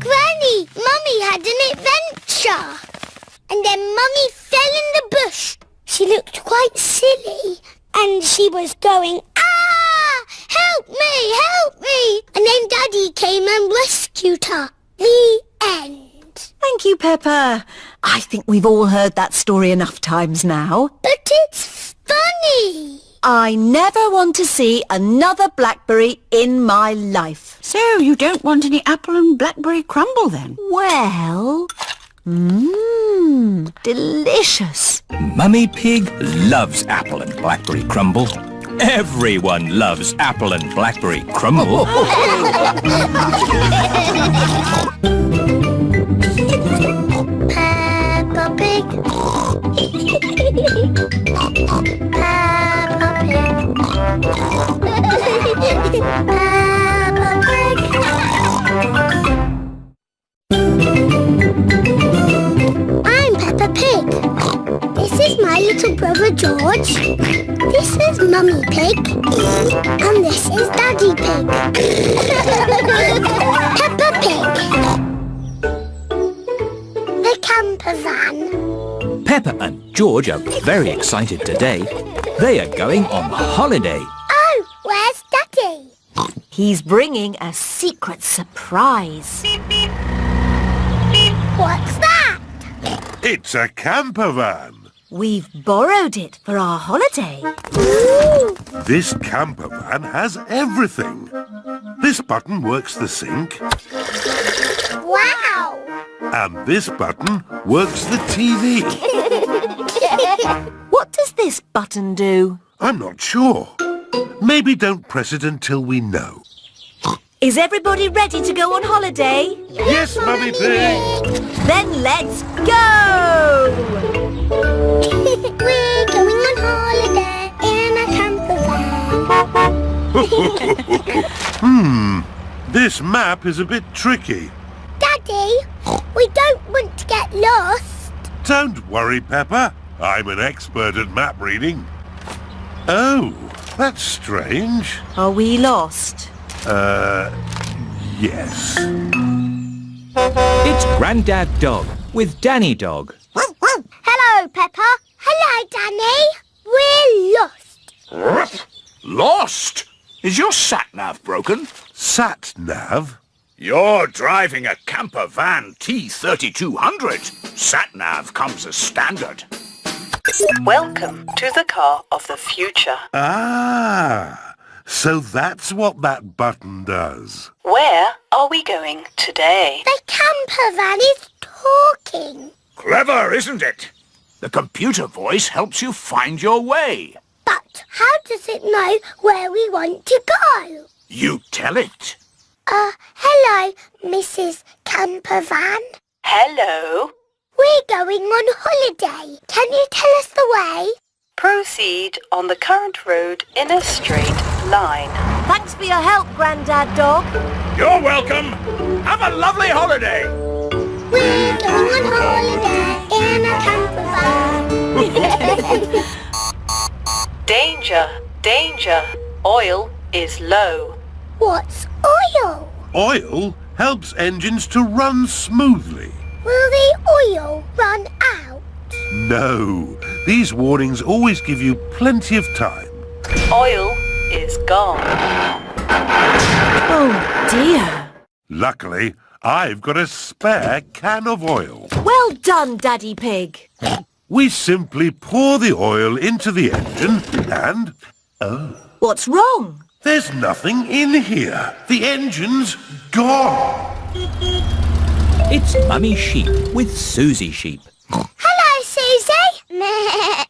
Mummy had an adventure. And then Mummy fell in the bush. She looked quite silly. And she was going, ah! Help me! And then Daddy came and rescued her. The end.
Thank you, Peppa. I think we've all heard that story enough times now.
But it's funny.
I never want to see another blackberry in my life.
So you don't want any apple and blackberry crumble then?
Well, delicious.
Mummy Pig loves apple and blackberry crumble. Everyone loves apple and blackberry crumble.
Peppa Pig. Peppa Pig. Peppa Pig. I'm Peppa Pig. little brother George. This is Mummy Pig. And this is Daddy Pig. Peppa Pig. The camper van.
Peppa and George are very excited today. They are going on holiday.
Oh, where's Daddy?
He's bringing a secret surprise.
What's that?
It's a camper van.
We've borrowed it for our holiday.
Ooh.
This camper van has everything. This button works the sink,
Wow.
and this button works the TV.
What does this button do?
I'm not sure. Maybe don't press it until we know.
Is everybody ready to go on holiday?
Yes, Mummy Pig!
Then let's go!
We're going on holiday in a camper van.
This map is a bit tricky.
Daddy, we don't want to get lost.
Don't worry, Peppa. I'm an expert at map reading. Oh, that's strange.
Are we lost?
Yes.
It's Grandad Dog with Danny Dog.
Hello, Peppa. Hello, Danny. We're lost.
Lost? Is your sat-nav broken?
Sat-nav?
You're driving a camper van T3200. Sat-nav comes as standard.
Welcome to the car of the future.
Ah, so that's what that button does.
Where are we going today?
The camper van is talking.
Clever, isn't it? The computer voice helps you find your way.
But how does it know where we want to go?
You tell it.
Hello, Mrs. Camper Van.
Hello.
We're going on holiday. Can you tell us the way?
Proceed on the current road in a straight line.
Thanks for your help, Grandad Dog.
You're welcome. Have a lovely holiday.
We're going on holiday in a camper van.
Danger, danger. Oil is low.
What's oil?
Oil helps engines to run smoothly.
Will the oil run out?
No, these warnings always give you plenty of time.
Oil is gone.
Oh, dear.
Luckily, I've got a spare can of oil.
Well done, Daddy Pig.
We simply pour the oil into the engine and...
What's wrong?
there's nothing in here. The engine's gone.
It's Mummy Sheep with Susie Sheep.
Hello, Susie.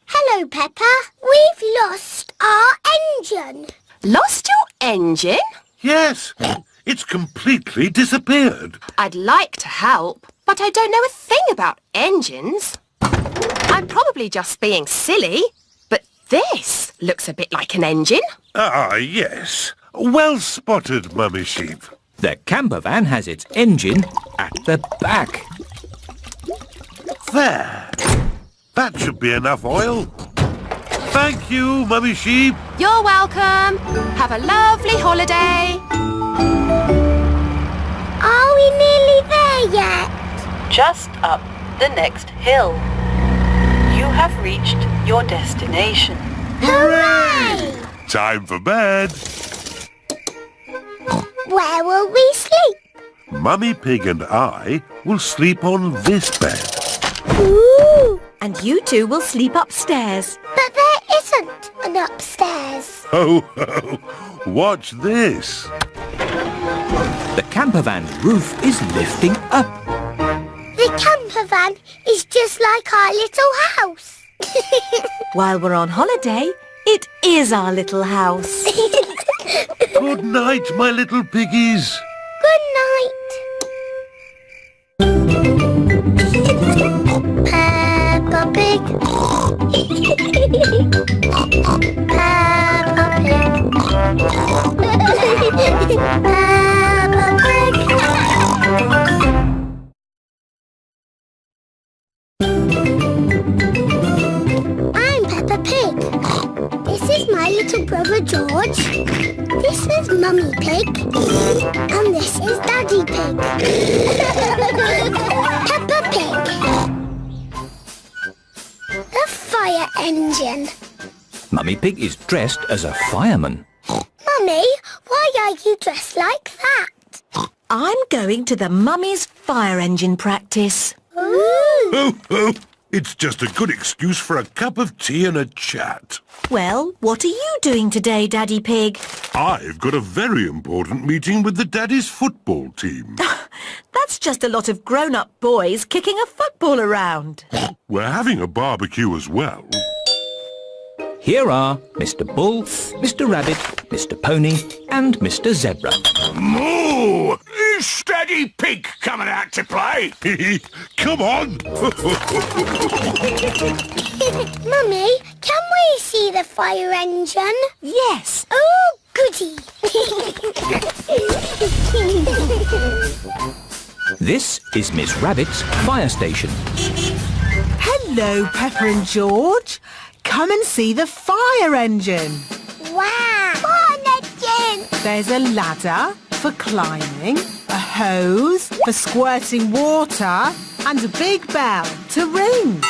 Hello, Peppa. We've lost our engine.
Lost your engine?
Yes, it's completely disappeared.
I'd like to help, but I don't know a thing about engines. I'm probably just being silly, but this looks a bit like an engine.
Ah, yes. Well spotted, Mummy Sheep.
The camper van has its engine at the back.
There. That should be enough oil. Thank you, Mummy Sheep.
You're welcome. Have a lovely holiday.
Are we nearly there yet?
Just up the next hill. You have reached your destination.
Hooray!
Time for bed.
Where will we sleep?
Mummy Pig and I will sleep on this bed.
Ooh!
And you two will sleep upstairs.
But there isn't an upstairs.
Ho, ho. Watch this.
The camper van's roof is lifting up.
The camper van is just like our little house.
While we're on holiday, it is our little house.
Good night, my little piggies.
Good night. Peppa Pig. Peppa Pig. Peppa Pig. I'm little brother George. This is Mummy Pig. And this is Daddy Pig. Peppa Pig. A fire engine.
Mummy Pig is dressed as a fireman.
Mummy, why are you dressed like that?
I'm going to the Mummy's fire engine practice.
Ooh.
Ho, ho! It's just a good excuse for a cup of tea and a chat.
Well, what are you doing today, Daddy Pig?
I've got a very important meeting with the Daddy's football team.
That's just a lot of grown-up boys kicking a football around.
We're having a barbecue as well.
Here are Mr. Bull, Mr. Rabbit, Mr. Pony and Mr. Zebra.
Moo! Is Daddy Pig coming out to play?
Come on!
Mummy, can we see the fire engine?
Yes.
Oh, goody!
This is Miss Rabbit's fire station.
Hello, Peppa and George. Come and see the fire engine.
Wow! Fire engine!
There's a ladder for climbing, a hose for squirting water, and a big bell to ring.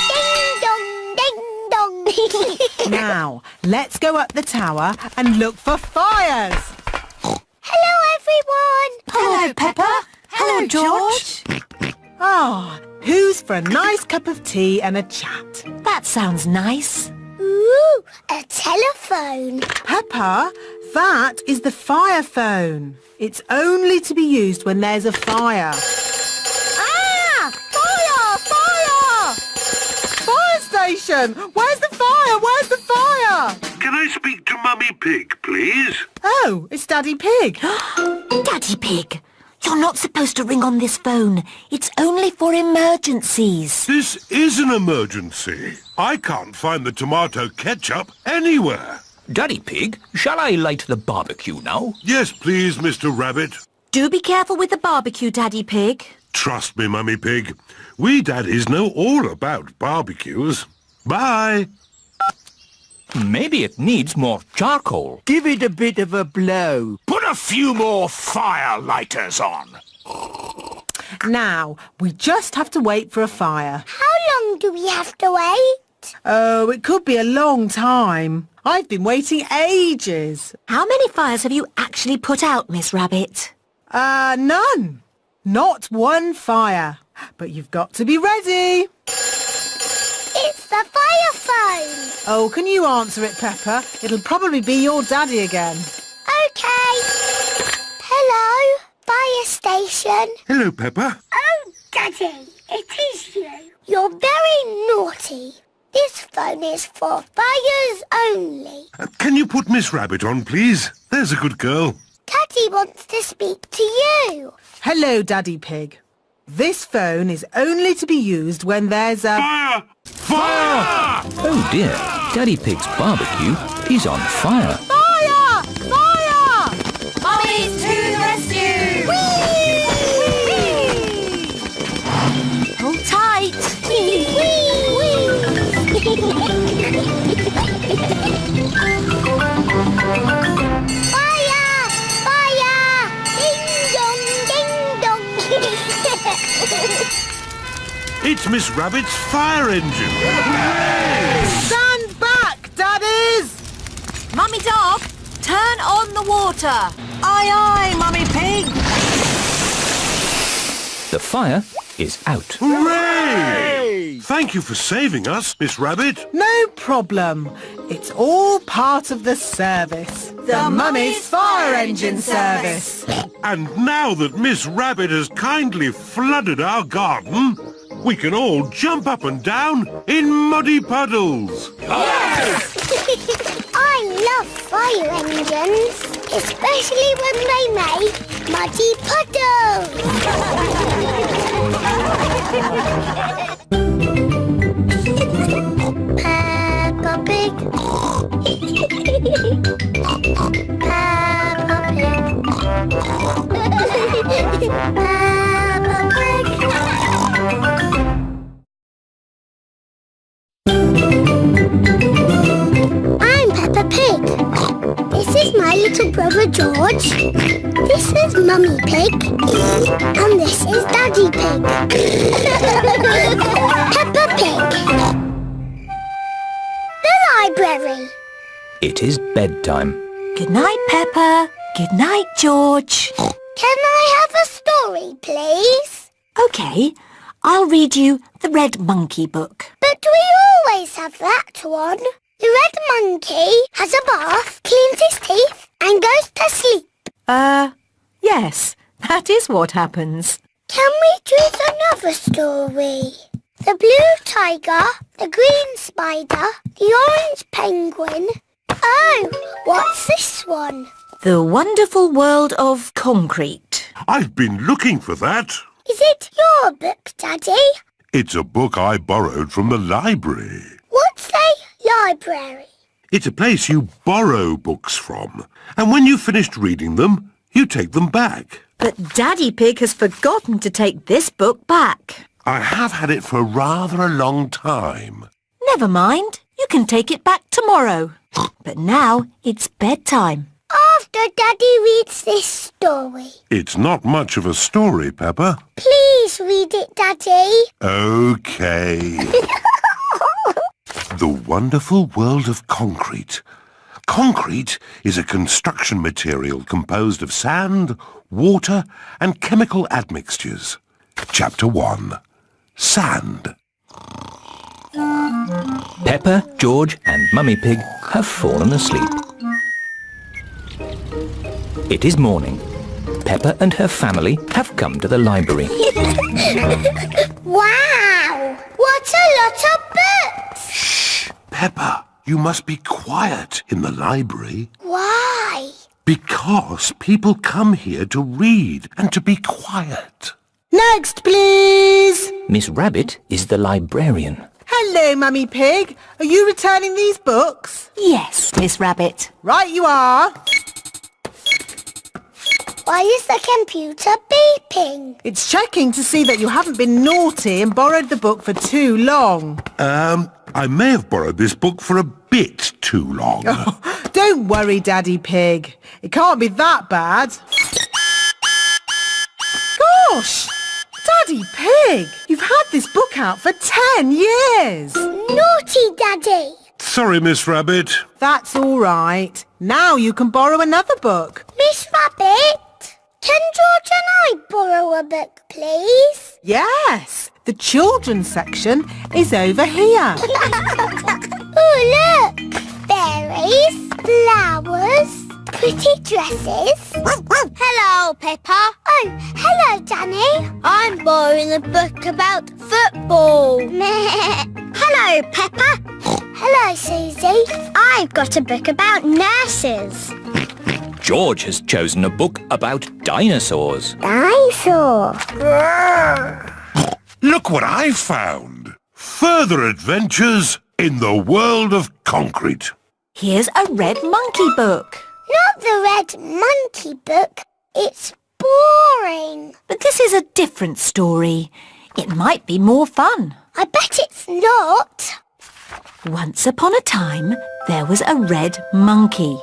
Ding dong, ding dong.
Now, let's go up the tower and look for fires.
Hello, everyone.
Hello, Peppa. Hello, George.
Ah, who's for a nice cup of tea and a chat?
That sounds nice.
Ooh, a telephone.
Peppa, that is the fire phone. It's only to be used when there's a fire. Ah! Fire! Fire! Fire station! Where's the fire? Where's the fire?
Can I speak to Mummy Pig, please?
Oh, it's Daddy Pig.
Daddy Pig, you're not supposed to ring on this phone. It's only for emergencies.
This is an emergency. I can't find the tomato ketchup anywhere.
Daddy Pig, shall I light the barbecue now?
Yes, please, Mr. Rabbit.
Do be careful with the barbecue, Daddy Pig.
Trust me, Mummy Pig. We daddies know all about barbecues. Bye.
Maybe it needs more charcoal.
Give it a bit of a blow.
Put a few more fire lighters on.
Now, we just have to wait for a fire.
How long do we have to wait?
Oh, it could be a long time. I've been waiting ages.
How many fires have you actually put out, Miss Rabbit?
None. Not one fire. But you've got to be ready.
It's the fire phone.
Oh, can you answer it, Peppa? It'll probably be your daddy again.
Okay. Hello, fire station.
Hello, Peppa.
Oh, Daddy, it is you. You're very naughty. This phone is for fires only.
Can you put Miss Rabbit on, please? There's a good girl.
Daddy wants to speak to you.
Hello, Daddy Pig. This phone is only to be used when there's a...
Fire! Fire!
Oh dear, Daddy Pig's barbecue is on fire.
Fire! Fire!
Mummy's to the rescue! Hold tight!
Fire! Fire! Ding dong, ding dong.
It's Miss Rabbit's fire engine.
Stand back, Daddies!
Mummy Dog, turn on the water.
Aye, aye, Mummy Pig.
The fire is out.
Hooray! Thank you for saving us, Miss Rabbit.
No problem. It's all part of the service. The Mummy's Fire Engine Service.
And now that Miss Rabbit has kindly flooded our garden, we can all jump up and down in muddy puddles.
I love fire engines, especially when they make muddy puddles. Peppa Pig. Peppa Pig. Peppa Pig. I'm Peppa Pig. little brother George. This is Mummy Pig. And this is Daddy Pig. Peppa Pig. The library.
It is bedtime.
Good night, Peppa. Good night, George.
Can I have a story, please?
OK, I'll read you the Red Monkey book.
But we always have that one. The red monkey has a bath, cleans his teeth and goes to sleep.
Yes, that is what happens.
Can we choose another story? The blue tiger, the green spider, the orange penguin. Oh, what's this one?
The Wonderful World of Concrete.
I've been looking for that.
Is it your book, Daddy?
It's a book I borrowed from the library.
What's a library?
It's a place you borrow books from. And when you've finished reading them, you take them back.
But Daddy Pig has forgotten to take this book back.
I have had it for rather a long time.
Never mind, you can take it back tomorrow. But now it's bedtime.
After Daddy reads this story.
It's not much of a story, Peppa.
Please read it, Daddy.
OK. The Wonderful World of Concrete. Concrete is a construction material composed of sand, water and chemical admixtures. Chapter 1. Sand.
Peppa, George and Mummy Pig have fallen asleep. It is morning. Peppa and her family have come to the library.
Wow! What a lot of books!
Shh! Peppa, you must be quiet in the library.
Why?
Because people come here to read and to be quiet.
Next, please.
Miss Rabbit is the librarian.
Hello, Mummy Pig. Are you returning these books?
Yes, Miss Rabbit.
Right you are.
Why is the computer beeping?
It's checking to see that you haven't been naughty and borrowed the book for too long.
I may have borrowed this book for a bit too long.
Oh, don't worry, Daddy Pig. It can't be that bad. Gosh! Daddy Pig! You've had this book out for 10 years!
Naughty Daddy!
Sorry, Miss Rabbit.
That's all right. Now you can borrow another book.
Miss Rabbit, can George and I borrow a book, please?
Yes! The children's section is over here.
Oh, look! Berries, flowers, pretty dresses. Hello, Peppa. Oh, hello, Danny. I'm borrowing a book about football. Hello, Peppa. Hello, Susie. I've got a book about nurses.
George has chosen a book about dinosaurs.
Dinosaur.
Look what I found. Further adventures in the world of concrete.
Here's a Red Monkey book.
Not the Red Monkey book. It's boring.
But this is a different story. It might be more fun.
I bet it's not.
Once upon a time, there was a red monkey.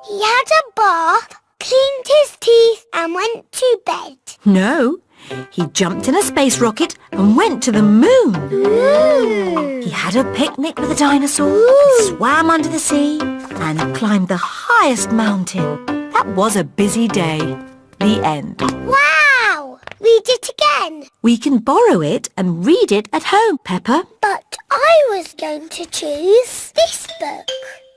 He had a bath, cleaned his teeth and went to bed.
No, he jumped in a space rocket and went to the moon.
Ooh.
He had a picnic with a dinosaur, and swam under the sea and climbed the highest mountain. That was a busy day. The end.
Wow! Read it again.
We can borrow it and read it at home, Peppa.
But I was going to choose this book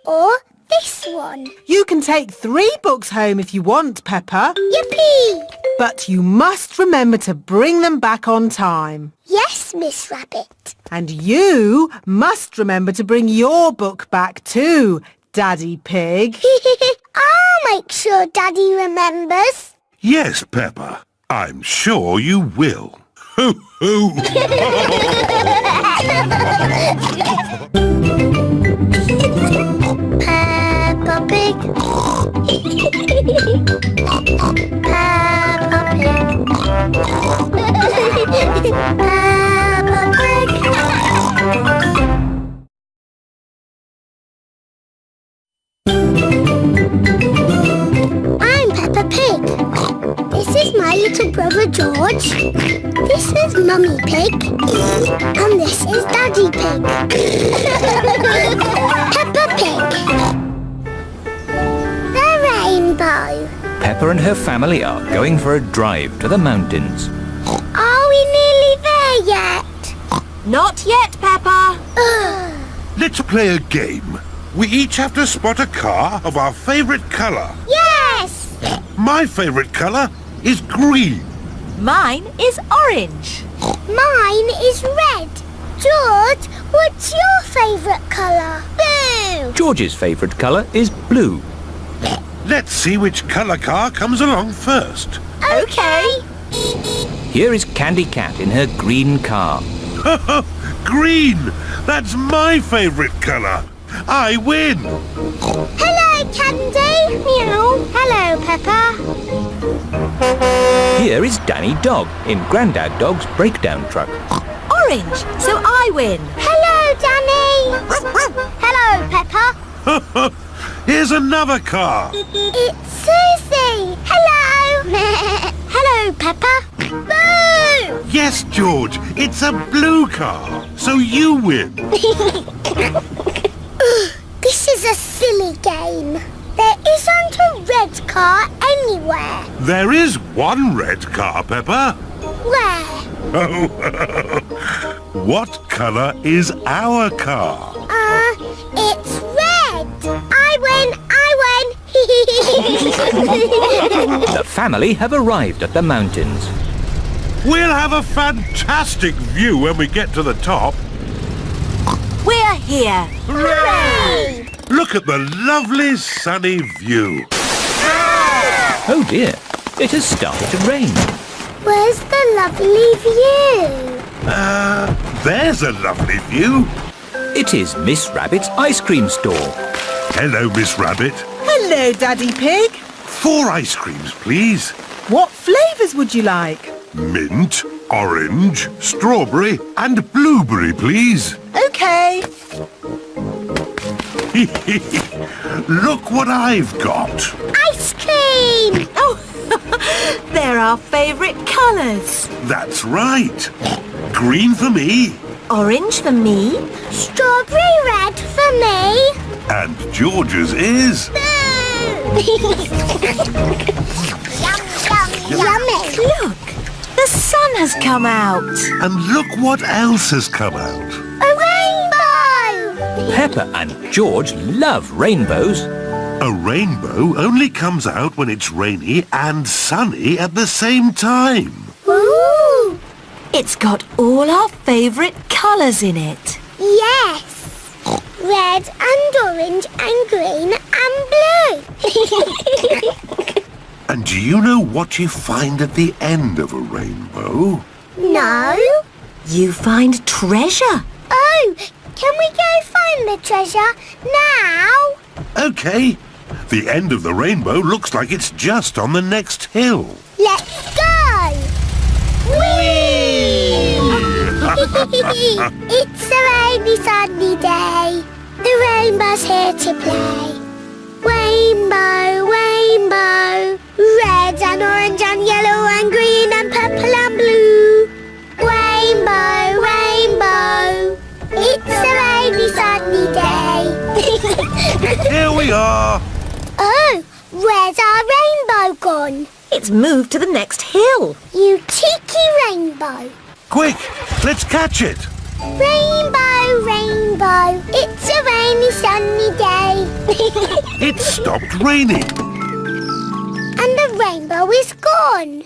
or this one.
You can take 3 books home if you want, Peppa.
Yippee!
But you must remember to bring them back on time.
Yes, Miss Rabbit.
And you must remember to bring your book back too, Daddy Pig.
I'll make sure Daddy remembers.
Yes, Peppa. I'm sure you will. Hoo hoo!
Peppa Pig. Peppa Pig. Peppa Pig. Pig. Peppa Pig. The rainbow.
Peppa and her family are going for a drive to the mountains.
Are we nearly there yet?
Not yet, Peppa.
Let's play a game. We each have to spot a car of our favourite colour.
Yes!
My favourite colour is green.
Mine is orange.
Mine is red. George, what's your favourite colour? Blue.
George's favourite colour is blue.
Let's see which colour car comes along first.
Okay.
Here is Candy Cat in her green car.
Green! That's my favourite colour. I win.
Hello, Candy. Meow. Hello, Peppa.
Here is Danny Dog in Grandad Dog's breakdown truck.
Orange, so I win.
Hello, Danny. Hello, Peppa.
Here's another car.
It's Susie. Hello. Hello, Peppa. Boo!
Yes, George, it's a blue car. So you win.
This is a silly game. There isn't a red car anywhere.
There is one red car, Peppa.
Where?
Oh, what colour is our car?
It's red. I win.
The family have arrived at the mountains.
We'll have a fantastic view when we get to the top.
We're here.
Hooray!
Look at the lovely sunny view.
Oh dear, it has started to rain.
Where's the lovely view?
There's a lovely view.
It is Miss Rabbit's ice cream store.
Hello, Miss Rabbit.
Hello, Daddy Pig.
4 ice creams, please.
What flavours would you like?
Mint, orange, strawberry and blueberry, please.
OK.
Look what I've got.
Ice cream!
Oh, they're our favourite colours.
That's right. Green for me
Orange for me.
Strawberry red for me.
and George's is...
Yummy.
Look, the sun has come out.
And look what else has come out.
A rainbow.
Peppa and George love rainbows.
A rainbow only comes out when it's rainy and sunny at the same time.
Ooh.
It's got all our favourite colours in it.
Yes. Red and orange and green and blue.
And do you know what you find at the end of a rainbow?
No.
You find treasure.
Oh, can we go find the treasure now?
OK. The end of the rainbow looks like it's just on the next hill.
Let's go. Whee! It's a rainy, sunny day. The rainbow's here to play. Rainbow, rainbow, red and orange and yellow and green and purple and blue. Rainbow, rainbow, it's a rainy, sunny day.
Here we are.
Oh, where's our rainbow gone?
It's moved to the next hill.
You cheeky rainbow.
Quick, let's catch it.
Rainbow, rainbow, it's a rainy, sunny day.
It stopped raining.
And the rainbow is gone.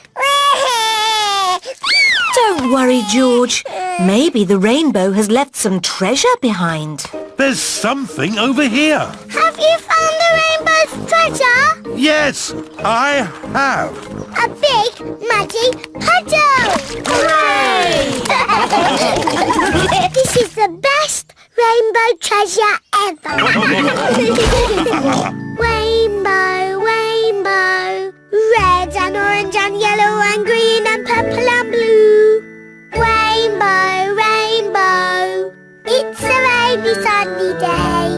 Don't worry, George. Maybe the rainbow has left some treasure behind.
There's something over here.
Have you found the rainbow's treasure?
Yes, I have.
A big, muddy puddle! Hooray! This is the best rainbow treasure ever. Rainbow, rainbow, red and orange and yellow and green and purple and blue. Rainbow, rainbow, it's a rainy, sunny day.